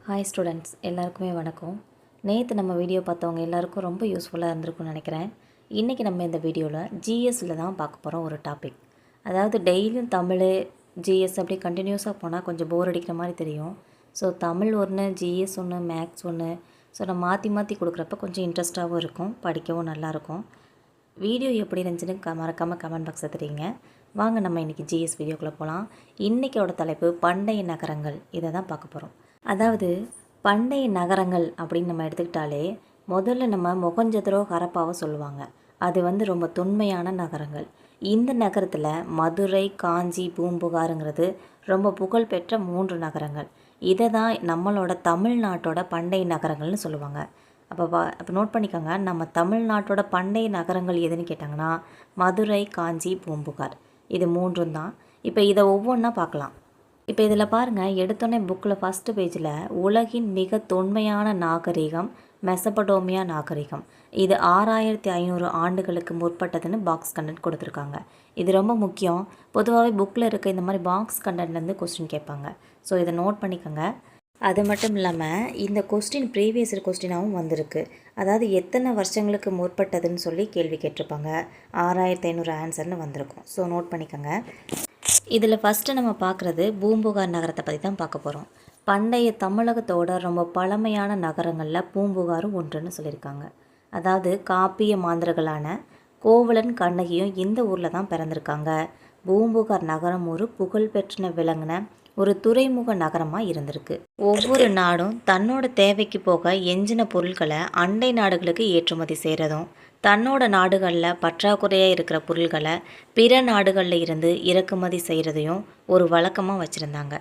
Hi students, எல்லாருக்குமே வணக்கம். நேற்று நம்ம வீடியோ பார்த்தவங்க எல்லாருக்கும் ரொம்ப யூஸ்ஃபுல்லாக இருந்திருக்கும்னு நினைக்கிறேன். இன்றைக்கி நம்ம இந்த வீடியோவில் ஜிஎஸ்சில் தான் பார்க்க போகிறோம் ஒரு டாபிக். அதாவது டெய்லியும் தமிழ் ஜிஎஸ் அப்படி கண்டினியூஸாக போனால் கொஞ்சம் போர் அடிக்கிற மாதிரி தெரியும். ஸோ தமிழ் ஒன்று, ஜிஎஸ் ஒன்று, மேக்ஸ் ஒன்று. ஸோ நம்ம மாற்றி மாற்றி கொடுக்குறப்ப கொஞ்சம் இன்ட்ரெஸ்ட்டாகவும் இருக்கும், படிக்கவும் நல்லாயிருக்கும். வீடியோ எப்படி இருந்துச்சுன்னு மறக்காமல் கமெண்ட் பாக்ஸில் தெரியுங்க. வாங்க நம்ம இன்றைக்கி ஜிஎஸ் வீடியோக்குள்ளே போகலாம். இன்றைக்கியோட தலைப்பு பண்டைய நகரங்கள். இதை தான் பார்க்க போகிறோம். அதாவது பண்டைய நகரங்கள் அப்படின்னு நம்ம எடுத்துக்கிட்டாலே முதல்ல நம்ம மொஹஞ்சதரோ ஹரப்பாவை சொல்லுவாங்க. அது ரொம்ப தொன்மையான நகரங்கள். இந்த நகரத்தில் மதுரை, காஞ்சி, பூம்புகாருங்கிறது ரொம்ப புகழ்பெற்ற 3 நகரங்கள். இதை தான் நம்மளோட தமிழ்நாட்டோட பண்டைய நகரங்கள்னு சொல்லுவாங்க. அப்போ நோட் பண்ணிக்கோங்க, நம்ம தமிழ்நாட்டோட பண்டைய நகரங்கள் எதுன்னு கேட்டாங்கன்னா மதுரை, காஞ்சி, பூம்புகார். இது 3 தான். இப்போ இதை ஒவ்வொன்றா பார்க்கலாம். இப்போ இதில் பாருங்கள், எடுத்தோன்னே புக்கில் ஃபஸ்ட்டு பேஜில் உலகின் மிக தொன்மையான நாகரிகம் மெசபடோமியா நாகரிகம். இது 6500 ஆண்டுகளுக்கு முற்பட்டதுன்னு பாக்ஸ் கண்டென்ட் கொடுத்துருக்காங்க. இது ரொம்ப முக்கியம். பொதுவாகவே புக்கில் இருக்க இந்த மாதிரி பாக்ஸ் கண்டென்ட்லேருந்து கொஸ்டின் கேட்பாங்க. ஸோ இதை நோட் பண்ணிக்கோங்க. அது மட்டும் இல்லாமல் இந்த கொஸ்டின் ப்ரீவியஸ் இயர் கொஸ்டினாகவும் வந்திருக்கு. அதாவது எத்தனை வருஷங்களுக்கு முற்பட்டதுன்னு சொல்லி கேள்வி கேட்டிருப்பாங்க. 6500 ஆன்சர்னு வந்திருக்கும். ஸோ நோட் பண்ணிக்கோங்க. இதில் ஃபஸ்ட்டு நம்ம பார்க்குறது பூம்புகார் நகரத்தை பற்றி தான் பார்க்க போகிறோம். பண்டைய தமிழகத்தோட ரொம்ப பழமையான நகரங்களில் பூம்புகாரும் ஒன்றுன்னு சொல்லியிருக்காங்க. அதாவது காப்பிய மாந்தர்களான கோவலன், கண்ணகியும் இந்த ஊரில் தான் பிறந்திருக்காங்க. பூம்புகார் நகரம் ஒரு புகழ்பெற்ற விளங்கின ஒரு துறைமுக நகரமாக இருந்திருக்கு. ஒவ்வொரு நாடும் தன்னோட தேவைக்கு போக எஞ்சின பொருட்களை அண்டை நாடுகளுக்கு ஏற்றுமதி செய்கிறதும், தன்னோட நாடுகளில் பற்றாக்குறையாக இருக்கிற பொருள்களை பிற நாடுகளில் இருந்து இறக்குமதி செய்கிறதையும் ஒரு வழக்கமாக வச்சுருந்தாங்க.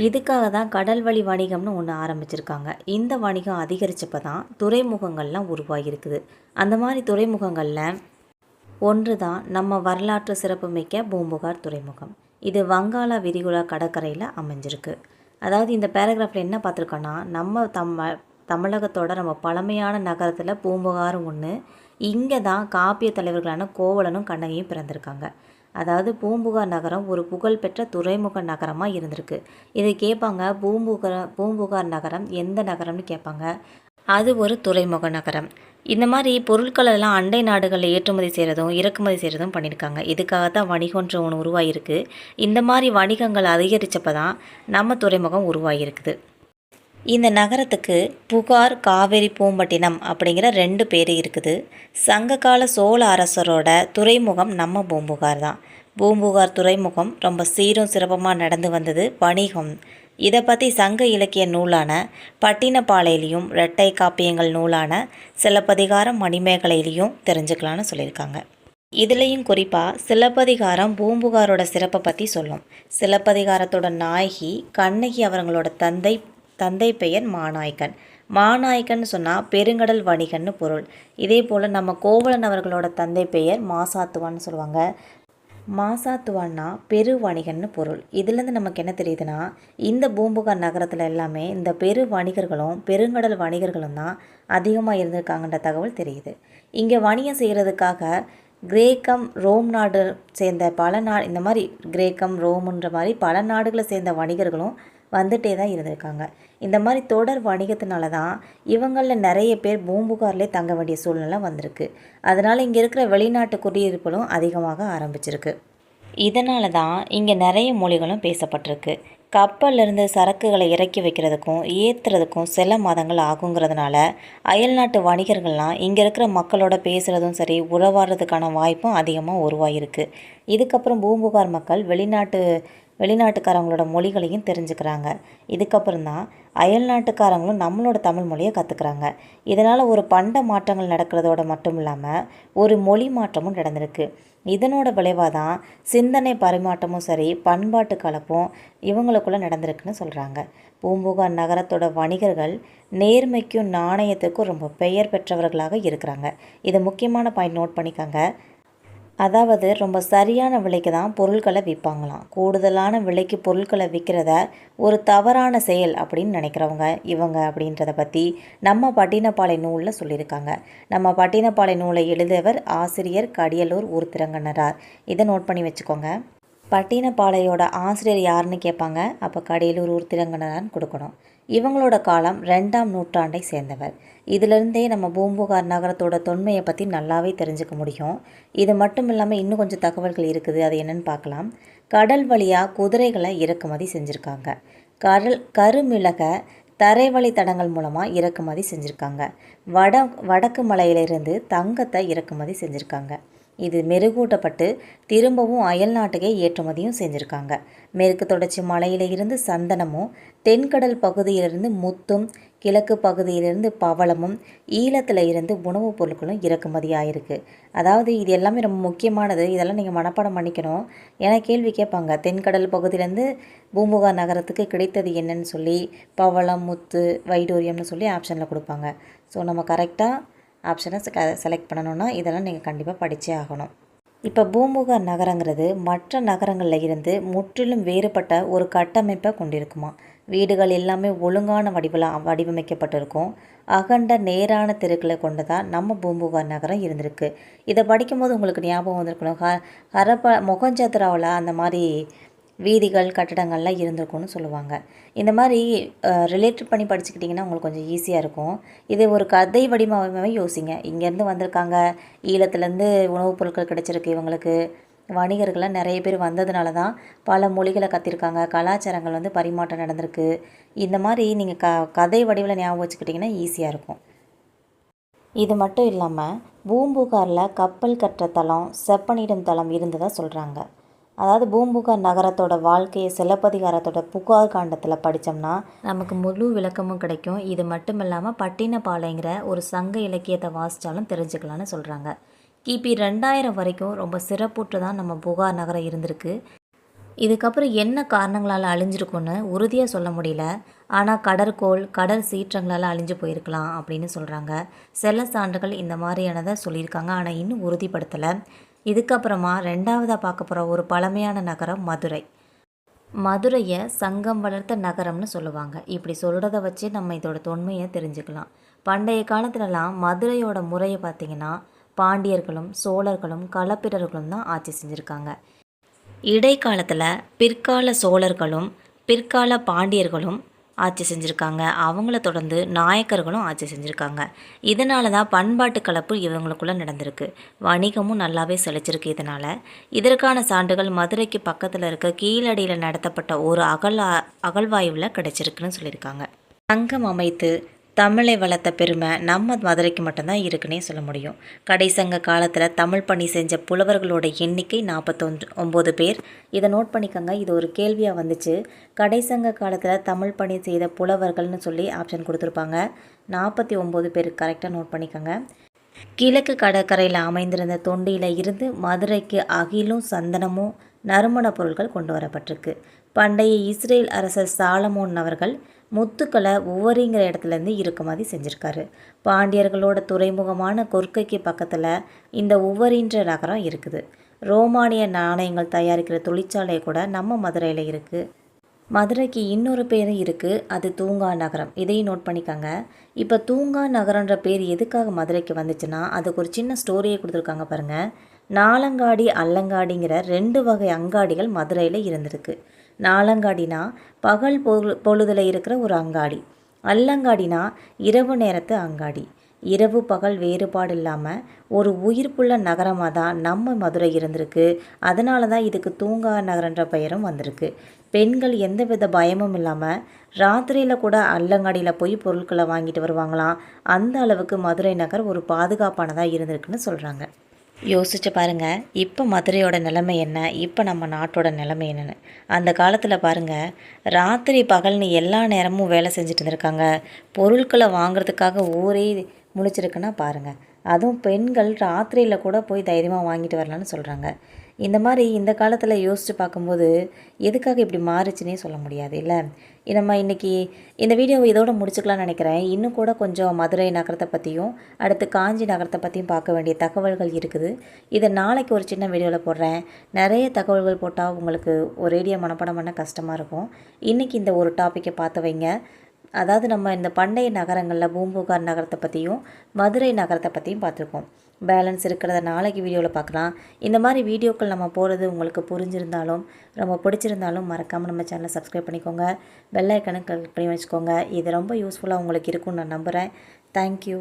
இதுக்காக தான் கடல் வழி வணிகம்னு ஒன்று ஆரம்பிச்சிருக்காங்க. இந்த வணிகம் அதிகரித்தப்போ தான் துறைமுகங்கள்லாம் உருவாகியிருக்குது. அந்த மாதிரி துறைமுகங்களில் ஒன்று தான் நம்ம வரலாற்று சிறப்புமிக்க பூம்புகார் துறைமுகம். இது வங்காள விரிகுடா கடற்கரையில் அமைஞ்சிருக்கு. அதாவது இந்த பேராகிராஃபில் என்ன பார்த்துருக்கோன்னா, நம்ம தமிழகத்தோட ரொம்ப பழமையான நகரத்தில் பூம்புகாரும் ஒன்று. இங்கே தான் காப்பிய தலைவர்களான கோவலனும் கண்ணகியும் பிறந்திருக்காங்க. அதாவது பூம்புகார் நகரம் ஒரு புகழ்பெற்ற துறைமுக நகரமாக இருந்திருக்கு. இது கேட்பாங்க, பூம்புகார் நகரம் எந்த நகரம்னு கேட்பாங்க. அது ஒரு துறைமுக நகரம். இந்த மாதிரி பொருட்களெல்லாம் அண்டை நாடுகளில் ஏற்றுமதி செய்கிறதும் இறக்குமதி செய்கிறதும் பண்ணியிருக்காங்க. இதுக்காக தான் வணிகன்ற ஒன்று உருவாகிருக்கு. இந்த மாதிரி வணிகங்கள் அதிகரித்தப்போ தான் நம்ம துறைமுகம் உருவாகியிருக்குது. இந்த நகரத்துக்கு புகார், காவேரி பூம்பட்டினம் அப்படிங்கிற 2 பேர் இருக்குது. சங்ககால சோழ அரசரோட துறைமுகம் நம்ம பூம்புகார் தான். பூம்புகார் துறைமுகம் ரொம்ப சீரும் சிறப்பமாக நடந்து வந்தது. வணிகம் இதை பற்றி சங்க இலக்கிய நூலான பட்டினப்பாலையிலையும் இரட்டை காப்பியங்கள் நூலான சிலப்பதிகாரம், மணிமேகலையிலையும் தெரிஞ்சுக்கலான்னு சொல்லியிருக்காங்க. இதுலேயும் குறிப்பாக சிலப்பதிகாரம் பூம்புகாரோட சிறப்பை பற்றி சொல்லும். சிலப்பதிகாரத்தோட நாயகி கண்ணகி அவங்களோட தந்தை பெயர் மாநாய்க்கன். மாநாய்க்கன் சொன்னால் பெருங்கடல் வணிகன்னு பொருள். இதே போல் நம்ம கோவலன் அவர்களோட தந்தை பெயர் மாசாத்துவான்னு சொல்லுவாங்க. மாசாத்துவான்னா பெரு வணிகன்னு பொருள். இதுலேருந்து நமக்கு என்ன தெரியுதுன்னா, இந்த பூம்புகார் நகரத்தில் எல்லாமே இந்த பெரு வணிகர்களும் பெருங்கடல் வணிகர்களும் தான் அதிகமாக இருந்திருக்காங்கன்ற தகவல் தெரியுது. இங்கே வணிகம் செய்கிறதுக்காக கிரேக்கம், ரோம் நாடு சேர்ந்த இந்த மாதிரி கிரேக்கம், ரோமுன்ற மாதிரி பல நாடுகளை சேர்ந்த வணிகர்களும் வந்துட்டே தான் இருந்திருக்காங்க. இந்த மாதிரி தொடர் வணிகத்தினால தான் இவங்களில் நிறைய பேர் பூம்புகார்லேயே தங்க வேண்டிய சூழ்நிலை வந்திருக்கு. அதனால் இங்கே இருக்கிற வெளிநாட்டு குடியிருப்புகளும் அதிகமாக ஆரம்பிச்சிருக்கு. இதனால தான் இங்கே நிறைய மொழிகளும் பேசப்பட்டிருக்கு. கப்பல்லேருந்து சரக்குகளை இறக்கி வைக்கிறதுக்கும் ஏற்றுறதுக்கும் சில மாதங்கள் ஆகுங்கிறதுனால அயல்நாட்டு வணிகர்கள்லாம் இங்கே இருக்கிற மக்களோட பேசுகிறதும் சரி, உறவாடுறதுக்கான வாய்ப்பும் அதிகமாக உருவாகிருக்கு. இதுக்கப்புறம் பூம்புகார் மக்கள் வெளிநாட்டுக்காரங்களோட மொழிகளையும் தெரிஞ்சுக்கிறாங்க. இதுக்கப்புறம் தான் அயல்நாட்டுக்காரங்களும் நம்மளோட தமிழ் மொழியை கற்றுக்குறாங்க. இதனால் ஒரு பண்ட மாற்றங்கள் நடக்கிறதோட மட்டும் இல்லாமல் ஒரு மொழி மாற்றமும் நடந்திருக்கு. இதனோட விளைவாக தான் சிந்தனை பரிமாற்றமும் சரி, பண்பாட்டு கலப்பும் இவங்களுக்குள்ளே நடந்திருக்குன்னு சொல்கிறாங்க. பூம்புகார் நகரத்தோட வணிகர்கள் நேர்மைக்கும் நாணயத்துக்கும் ரொம்ப பெயர் பெற்றவர்களாக இருக்கிறாங்க. இது முக்கியமான பாயிண்ட், நோட் பண்ணிக்கோங்க. அதாவது ரொம்ப சரியான விலைக்கு தான் பொருட்களை விற்பாங்களாம். கூடுதலான விலைக்கு பொருட்களை விற்கிறத ஒரு தவறான செயல் அப்படின்னு நினைக்கிறவங்க இவங்க அப்படின்றத பற்றி நம்ம பட்டினப்பாலை நூலில் சொல்லியிருக்காங்க. நம்ம பட்டினப்பாலை நூலை எழுதியவர் ஆசிரியர் கடியலூர் ஊர்திரங்கண்ணரார். இதை நோட் பண்ணி வச்சுக்கோங்க. பட்டினப்பாளையோட ஆசிரியர் யாருன்னு கேட்பாங்க. அப்போ கடியலூர் ஊர்திரங்கண்ணரான்னு கொடுக்கணும். இவங்களோட காலம் 2ஆம் நூற்றாண்டை சேர்ந்தவர். இதிலிருந்தே நம்ம பூம்புகார் நகரத்தோட தொன்மையை பற்றி நல்லாவே தெரிஞ்சுக்க முடியும். இது மட்டும் இல்லாமல் இன்னும் கொஞ்சம் தகவல்கள் இருக்குது, அது என்னென்னு பார்க்கலாம். கடல் வழியாக குதிரைகளை இறக்குமதி செஞ்சுருக்காங்க. கருமிளகை தரைவழி தடங்கள் மூலமாக இறக்குமதி செஞ்சுருக்காங்க. வடக்கு மலையிலிருந்து தங்கத்தை இறக்குமதி செஞ்சுருக்காங்க. இது மெருகூட்டப்பட்டு திரும்பவும் அயல் நாட்டுக்கே ஏற்றுமதியும் செஞ்சுருக்காங்க. மேற்கு தொடர்ச்சி மலையிலிருந்து சந்தனமும், தென்கடல் பகுதியிலிருந்து முத்தும், கிழக்கு பகுதியிலிருந்து பவளமும், ஈழத்தில் இருந்து உணவுப் பொருட்களும் இறக்குமதி ஆகிருக்கு. அதாவது இது எல்லாமே ரொம்ப முக்கியமானது. இதெல்லாம் நீங்கள் மனப்பாடம் பண்ணிக்கணும். ஏன்னா கேள்வி கேட்பாங்க, தென்கடல் பகுதியிலேருந்து பூம்புகார் நகரத்துக்கு கிடைத்தது என்னன்னு சொல்லி பவளம், முத்து, வைடூரியம்னு சொல்லி ஆப்ஷனில் கொடுப்பாங்க. ஸோ நம்ம கரெக்டாக ஆப்ஷனை செலக்ட் பண்ணணுன்னா இதெல்லாம் நீங்கள் கண்டிப்பாக படித்தே ஆகணும். இப்போ பூம்புகார் நகரங்கிறது மற்ற நகரங்களில் இருந்து முற்றிலும் வேறுபட்ட ஒரு கட்டமைப்பை கொண்டிருக்குமா. வீடுகள் எல்லாமே ஒழுங்கான வடிவமைக்கப்பட்டிருக்கும். அகண்ட நேரான தெருக்களை கொண்டதாக நம்ம பூம்புகார் நகரம் இருந்திருக்கு. இதை படிக்கும்போது உங்களுக்கு ஞாபகம் வந்திருக்கணும், மொகஞ்சத்ராவில் அந்த மாதிரி வீதிகள் கட்டடங்கள்லாம் இருந்திருக்கும்னு சொல்லுவாங்க. இந்த மாதிரி ரிலேட்டட் பண்ணி படிச்சுக்கிட்டிங்கன்னா உங்களுக்கு கொஞ்சம் ஈஸியாக இருக்கும். இது ஒரு கதை வடிவமாகவே யோசிங்க. இங்கேருந்து வந்திருக்காங்க, ஈழத்துலேருந்து உணவுப் பொருட்கள் கிடச்சிருக்கு இவங்களுக்கு, வணிகர்கள்லாம் நிறைய பேர் வந்ததுனால தான் பல மொழிகளை கற்றிருக்காங்க, கலாச்சாரங்கள் பரிமாற்றம் நடந்திருக்கு. இந்த மாதிரி நீங்கள் கதை வடிவில் ஞாபகம் வச்சுக்கிட்டிங்கன்னா ஈஸியாக இருக்கும். இது மட்டும் இல்லாமல் பூம்புகாரில் கப்பல் கட்டுற தளம், செப்பனிடும் தளம் இருந்ததாக சொல்கிறாங்க. அதாவது பூம்புகார் நகரத்தோட வாழ்க்கையை சிலப்பதிகாரத்தோட புகார் காண்டத்தில் படித்தோம்னா நமக்கு முழு விளக்கமும் கிடைக்கும். இது மட்டும் இல்லாமல் பட்டினப்பாளையங்கிற ஒரு சங்க இலக்கியத்தை வாசித்தாலும் தெரிஞ்சுக்கலான்னு சொல்கிறாங்க. கிபி 2000 வரைக்கும் ரொம்ப சிறப்புற்று தான் நம்ம புகார் நகரம் இருந்திருக்கு. இதுக்கப்புறம் என்ன காரணங்களால் அழிஞ்சிருக்குன்னு உறுதியாக சொல்ல முடியல. ஆனால் கடற்கோள், கடல் சீற்றங்களால் அழிஞ்சு போயிருக்கலாம் அப்படின்னு சொல்கிறாங்க. சில சான்றுகள் இந்த மாதிரியானதை சொல்லியிருக்காங்க, ஆனால் இன்னும் உறுதிப்படுத்தலை. இதுக்கப்புறமா 2ஆவதாக பார்க்க போகிற ஒரு பழமையான நகரம் மதுரை. மதுரையை சங்கம் வளர்த்த நகரம்னு சொல்லுவாங்க. இப்படி சொல்கிறத வச்சு நம்ம இதோட தொன்மையை தெரிஞ்சுக்கலாம். பண்டைய காலத்துலலாம் மதுரையோட முறையை பார்த்திங்கன்னா பாண்டியர்களும் சோழர்களும் களப்பிரர்களும் தான் ஆட்சி செஞ்சுருக்காங்க. இடைக்காலத்தில் பிற்கால சோழர்களும் பிற்கால பாண்டியர்களும் ஆட்சி செஞ்சுருக்காங்க. அவங்கள தொடர்ந்து நாயக்கர்களும் ஆட்சி செஞ்சுருக்காங்க. இதனால தான் பண்பாட்டு கலப்பு இவங்களுக்குள்ளே நடந்திருக்கு. வணிகமும் நல்லாவே செழிச்சிருக்கு. இதற்கான சான்றுகள் மதுரைக்கு பக்கத்தில் இருக்க கீழடியில் நடத்தப்பட்ட ஒரு அகழ்வாய்வில் கிடைச்சிருக்குன்னு சொல்லியிருக்காங்க. சங்கம் அமைத்து தமிழை வளர்த்த பெருமை நம்ம மதுரைக்கு மட்டும்தான் இருக்குன்னே சொல்ல முடியும். கடைசங்க காலத்தில் தமிழ் பணி செஞ்ச புலவர்களோட எண்ணிக்கை 49 பேர். இதை நோட் பண்ணிக்கோங்க, இது ஒரு கேள்வியாக வந்துச்சு. கடைசங்க காலத்தில் தமிழ் பணி செய்த புலவர்கள்னு சொல்லி ஆப்ஷன் கொடுத்துருப்பாங்க. 49 பேர் கரெக்டாக நோட் பண்ணிக்கோங்க. கிழக்கு கடற்கரையில் அமைந்திருந்த தொண்டியில் இருந்து மதுரைக்கு அகிலும் சந்தனமும் நறுமணப் பொருட்கள் கொண்டு வரப்பட்டிருக்கு. பண்டைய இஸ்ரேல் அரசர் சாலமோன் அவர்கள் முத்துக்களை உவரிங்கிற இடத்துலேருந்து இறக்குமதி செஞ்சுருக்காரு. பாண்டியர்களோட துறைமுகமான கொர்க்கைக்கு பக்கத்தில் இந்த உவரின்ற நகரம் இருக்குது. ரோமானிய நாணயங்கள் தயாரிக்கிற தொழிற்சாலை கூட நம்ம மதுரையில் இருக்குது. மதுரைக்கு இன்னொரு பேரும் இருக்குது, அது தூங்கா நகரம். இதையும் நோட் பண்ணிக்கோங்க. இப்போ தூங்கா நகரன்ற பேர் எதுக்காக மதுரைக்கு வந்துச்சுன்னா அதுக்கு ஒரு சின்ன ஸ்டோரியை கொடுத்துருக்காங்க பாருங்கள். நாலங்காடி அல்லங்காடிங்கிற 2 வகை அங்காடிகள் மதுரையில் இருந்திருக்கு. நாலங்காடினா பகல் பொழுதில் இருக்கிற ஒரு அங்காடி, அல்லங்காடினா இரவு நேரத்து அங்காடி. இரவு பகல் வேறுபாடு இல்லாமல் ஒரு உயிர்ப்புள்ள நகரமாக தான் நம்ம மதுரை இருந்திருக்கு. அதனால தான் இதுக்கு தூங்கா நகரன்ற பெயரும் வந்திருக்கு. பெண்கள் எந்தவித பயமும் இல்லாமல் ராத்திரியில் கூட அல்லங்காடியில் போய் பொருட்களை வாங்கிட்டு வருவாங்களாம். அந்த அளவுக்கு மதுரை நகர் ஒரு பாதுகாப்பானதாக இருந்திருக்குன்னு சொல்கிறாங்க. யோசிச்சு பாருங்கள், இப்போ மதுரையோட நிலைமை என்ன, இப்போ நம்ம நாட்டோட நிலைமை என்னென்னு. அந்த காலத்தில் பாருங்கள், ராத்திரி பகல்னு எல்லா நேரமும் வேலை செஞ்சுட்டு இருந்திருக்காங்க. பொருட்களை வாங்குறதுக்காக ஊரே முழிச்சிருக்குன்னா பாருங்கள். அதுவும் பெண்கள் ராத்திரியில் கூட போய் தைரியமாக வாங்கிட்டு வரலான்னு சொல்கிறாங்க. இந்த மாதிரி இந்த காலத்தில் யோசித்து பார்க்கும்போது எதுக்காக இப்படி மாறுச்சுன்னே சொல்ல முடியாது இல்லை. நம்ம இன்றைக்கி இந்த வீடியோவை இதோடு முடிச்சுக்கலாம்னு நினைக்கிறேன். இன்னும் கூட கொஞ்சம் மதுரை நகரத்தை பற்றியும் அடுத்து காஞ்சி நகரத்தை பற்றியும் பார்க்க வேண்டிய தகவல்கள் இருக்குது. இதை நாளைக்கு ஒரு சின்ன வீடியோவில் போடுறேன். நிறைய தகவல்கள் போட்டால் உங்களுக்கு ஒரேடியாக மனப்பாடம் பண்ண கஷ்டமாக இருக்கும். இன்றைக்கி இந்த ஒரு டாப்பிக்கை பார்த்து வைங்க. அதாவது நம்ம இந்த பண்டைய நகரங்களில் பூம்புகார் நகரத்தை பற்றியும் மதுரை நகரத்தை பற்றியும் பார்த்துருக்கோம். பேலன்ஸ் இருக்கிறத நாளைக்கு வீடியோவில் பார்க்கலாம். இந்த மாதிரி வீடியோக்கள் நம்ம போகிறது உங்களுக்கு புரிஞ்சிருந்தாலும் ரொம்ப பிடிச்சிருந்தாலும் மறக்காமல் நம்ம சேனலை சப்ஸ்கிரைப் பண்ணிக்கோங்க. பெல் ஐக்கனை கிளிக் பண்ணி வச்சுக்கோங்க. இது ரொம்ப யூஸ்ஃபுல்லாக உங்களுக்கு இருக்கும்னு நான் நம்புகிறேன். தேங்க்யூ.